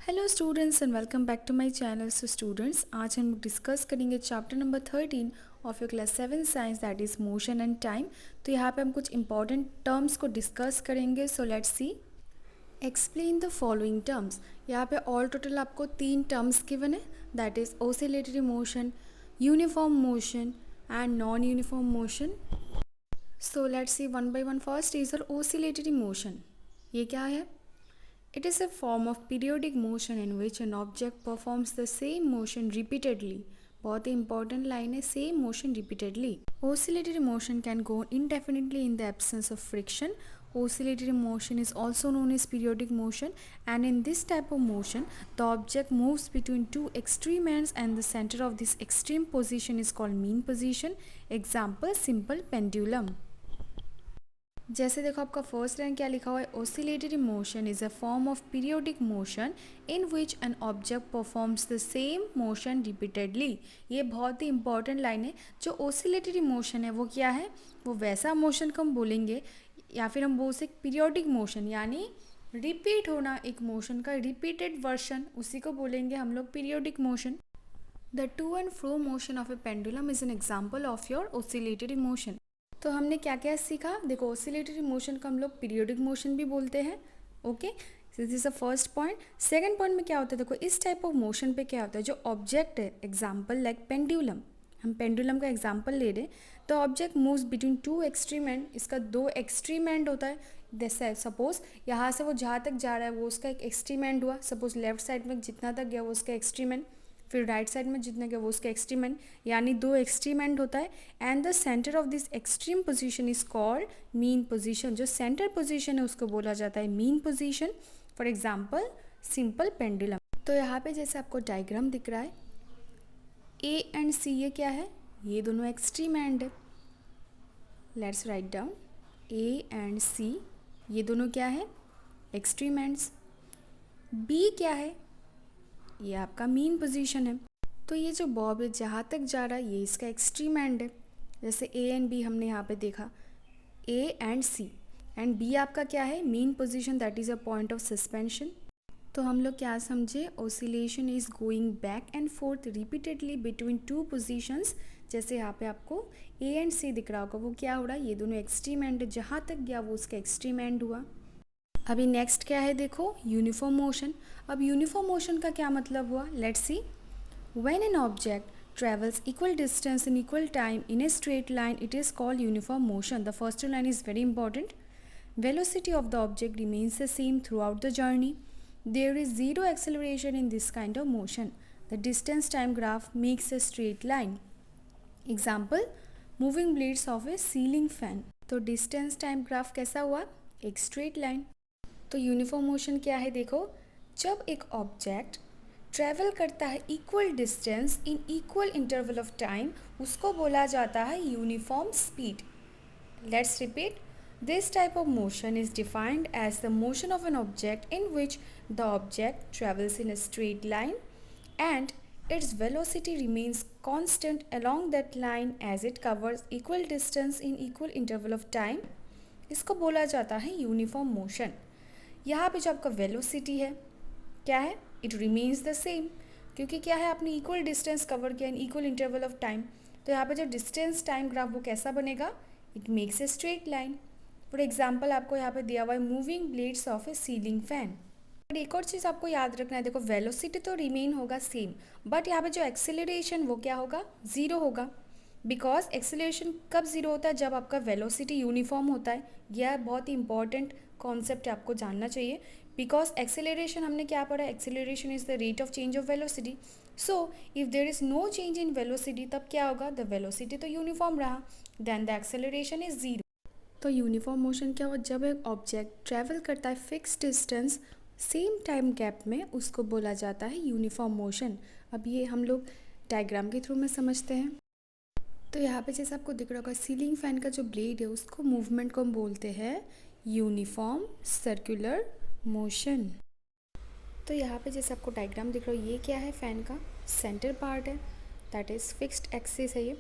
Hello students and welcome back to my channel. So students, आज हम discuss करेंगे chapter number 13 of your class 7 science, that is motion and time. तो यहाँ पे हम कुछ इंपॉर्टेंट टर्म्स को डिस्कस करेंगे। So let's see. Explain the following terms. यहाँ पे ऑल टोटल आपको 3 टर्म्स गिवन है, that is oscillatory motion, uniform motion and non uniform motion. So let's see one by one. First is oscillatory motion. ये क्या है? It is a form of periodic motion in which an object performs the same motion repeatedly. बहुत ही important line है, same motion repeatedly. Oscillatory motion can go indefinitely in the absence of friction. Oscillatory motion is also known as periodic motion, and in this type of motion, the object moves between two extreme ends and the center of this extreme position is called mean position. Example, simple pendulum. जैसे देखो आपका first line क्या लिखा हुआ है, oscillatory motion is a form of periodic motion in which an object performs the same motion repeatedly. ये बहुत ही important line है। जो ऑसिलेटरी मोशन है वो क्या है? वो वैसा मोशन को हम बोलेंगे, या फिर हम बोल सकते पीरियोडिक मोशन, यानी रिपीट होना एक मोशन का रिपीटेड वर्शन, उसी को बोलेंगे हम लोग periodic motion. The two and fro motion of A pendulum is an example of your oscillatory motion. तो हमने क्या क्या सीखा? देखो, ऑसिलेटरी मोशन को हम लोग पीरियोडिक मोशन भी बोलते हैं। Okay, this is the first point. Second point में क्या होता है? देखो, इस टाइप ऑफ मोशन पे क्या होता है, जो ऑब्जेक्ट है, एग्जाम्पल लाइक पेंडुलम, हम पेंडुलम का एग्जाम्पल ले रहे हैं, तो object moves between two extreme and, इसका दो एक्सट्रीम एंड होता है। जैसे सपोज यहाँ से वो जहाँ तक जा रहा है वो उसका एक एक्सट्रीम एंड हुआ, सपोज लेफ्ट साइड में जितना तक गया वो उसका एक्सट्रीम एंड, फिर राइट साइड में जितना गया वो उसका एक्सट्रीम एंड, यानी दो एक्सट्रीम एंड होता है। And the centre of this extreme position is called mean position. जो सेंटर पोजीशन है उसको बोला जाता है mean position. For example, simple pendulum. तो यहाँ पे जैसे आपको डायग्राम दिख रहा है, ए एंड सी, ये क्या है? ये दोनों एक्सट्रीम एंड है। Let's write down, A and C, ये दोनों क्या है? Extreme ends. बी क्या है? ये आपका मीन पोजीशन है। तो ये जो बॉब है जहाँ तक जा रहा है ये इसका एक्सट्रीम एंड है। जैसे ए एंड बी हमने यहाँ पे देखा, A and C, and B आपका क्या है? Mean position, that is a point of suspension. तो हम लोग क्या समझे? Oscillation is going back and forth repeatedly between two positions. जैसे यहाँ पे आपको ए एंड सी दिख रहा होगा, वो क्या हो रहा है? ये दोनों एक्सट्रीम एंड, जहाँ तक गया वो उसका एक्सट्रीम एंड हुआ। अभी नेक्स्ट क्या है? देखो, यूनिफॉर्म मोशन। अब यूनिफॉर्म मोशन का क्या मतलब हुआ? Let's see. When an object travels equal distance in equal time in a straight line, it is called uniform motion. The first line is very important. Velocity of the object remains the same throughout the journey. There is zero acceleration in this kind of motion. The distance time graph makes a straight line. Example, moving blades of a ceiling fan. तो distance time graph कैसा हुआ? एक straight line. तो uniform motion क्या है? देखो, जब एक ऑब्जेक्ट ट्रैवल करता है equal distance in equal interval of time, उसको बोला जाता है uniform speed. Let's repeat, this type of motion is defined as the motion of an object in which the object travels in a straight line and its velocity remains constant along that line as it covers equal distance in equal interval of time. इसको बोला जाता है uniform motion. यहाँ पे जो आपका velocity है क्या है? इट रिमेन्स द सेम, क्योंकि क्या है, आपने इक्वल डिस्टेंस कवर किया इन इक्वल इंटरवल ऑफ टाइम। तो यहाँ पे जो डिस्टेंस टाइम ग्राफ वो कैसा बनेगा? It makes a straight line. For example, आपको यहाँ पे दिया हुआ है moving blades of A ceiling fan. और एक और चीज़ आपको याद रखना है, देखो वेलोसिटी तो रिमेन होगा सेम, बट यहाँ पे जो एक्सेलरेशन वो क्या होगा? ज़ीरो होगा। बिकॉज एक्सेलरेशन कब ज़ीरो होता है? जब आपका वेलोसिटी यूनिफॉर्म होता है। यह बहुत ही इंपॉर्टेंट कॉन्सेप्ट है, आपको जानना चाहिए। बिकॉज एक्सेलरेशन हमने क्या पढ़ा? Acceleration is the rate of change of velocity. So if there is no change in velocity, तब क्या होगा? द वेलोसिटी तो यूनिफॉर्म रहा, then the acceleration is zero. तो यूनिफॉर्म मोशन क्या हुआ? जब एक ऑब्जेक्ट ट्रैवल करता है fix distance same time gap में, उसको बोला जाता है यूनिफॉर्म मोशन। अब ये हम लोग डायग्राम के थ्रू में समझते हैं। तो यहाँ पे जैसे आपको दिख रहा होगा, सीलिंग फैन का जो ब्लेड है उसको मूवमेंट को हम बोलते हैं यूनिफॉर्म सर्कुलर मोशन। तो यहाँ पे जैसे आपको डायग्राम दिख रहा हो, ये क्या है? फैन का सेंटर पार्ट है, दैट इज़ फिक्स्ड एक्सिस है ये।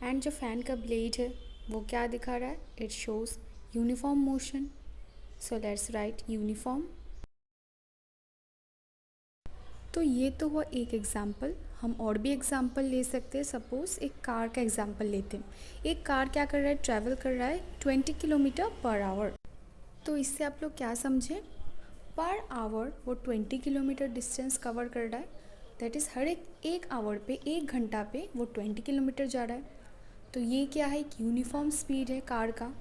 एंड जो फैन का ब्लेड है वो क्या दिखा रहा है? It shows uniform motion. So let's write uniform. तो ये तो हुआ एक एग्ज़ाम्पल। हम और भी एग्ज़ाम्पल ले सकते हैं। सपोज़ एक कार का एग्ज़ाम्पल लेते हैं। एक कार क्या कर रहा है, ट्रैवल कर रहा है 20 किलोमीटर पर आवर। तो इससे आप लोग क्या समझें, पर आवर वो 20 किलोमीटर डिस्टेंस कवर कर रहा है। दैट इज़ हर एक आवर पे, 1 घंटा पे वो 20 किलोमीटर जा रहा है। तो ये क्या है, एक यूनिफॉर्म स्पीड है कार का।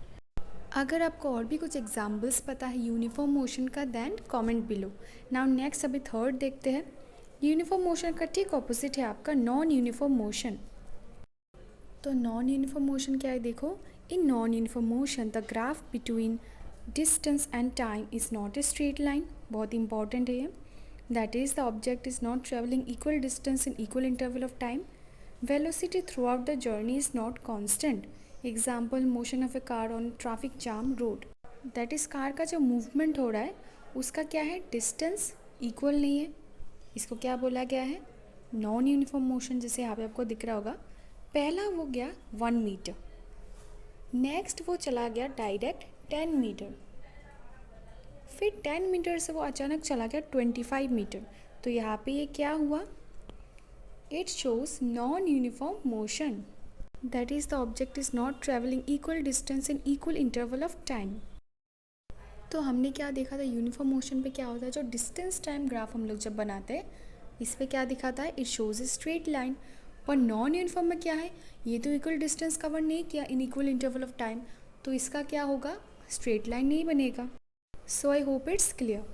अगर आपको और भी कुछ एग्जाम्पल्स पता है यूनिफॉर्म मोशन का, then comment below. Now next अभी थर्ड देखते हैं। यूनिफॉर्म मोशन का ठीक ऑपोजिट है आपका नॉन यूनिफॉर्म मोशन। तो नॉन यूनिफॉर्म मोशन क्या है, देखो। In non uniform motion the graph between distance and time is not a straight line. बहुत इंपॉर्टेंट है ये। That is the object is not travelling equal distance in equal interval of time. Velocity throughout the journey is not constant. Example, motion of A car on traffic jam road. That is car का जो movement हो रहा है उसका क्या है, distance equal नहीं है। इसको क्या बोला गया है, नॉन यूनिफॉर्म मोशन। जैसे यहाँ पे आपको दिख रहा होगा, पहला वो गया 1 मीटर, नेक्स्ट वो चला गया डायरेक्ट 10 मीटर, फिर 10 मीटर से वो अचानक चला गया 25 मीटर। तो यहाँ पे ये क्या हुआ, it shows non uniform motion. That is the object is not travelling equal distance in equal interval of time. तो हमने क्या देखा था, यूनिफॉर्म मोशन पे क्या होता है, जो डिस्टेंस टाइम ग्राफ हम लोग जब बनाते हैं इस पे क्या दिखाता है, it shows A straight line. पर नॉन यूनिफॉर्म में क्या है, ये तो इक्वल डिस्टेंस कवर नहीं किया इन इक्वल इंटरवल ऑफ टाइम, तो इसका क्या होगा, स्ट्रेट लाइन नहीं बनेगा। सो आई होप इट्स क्लियर।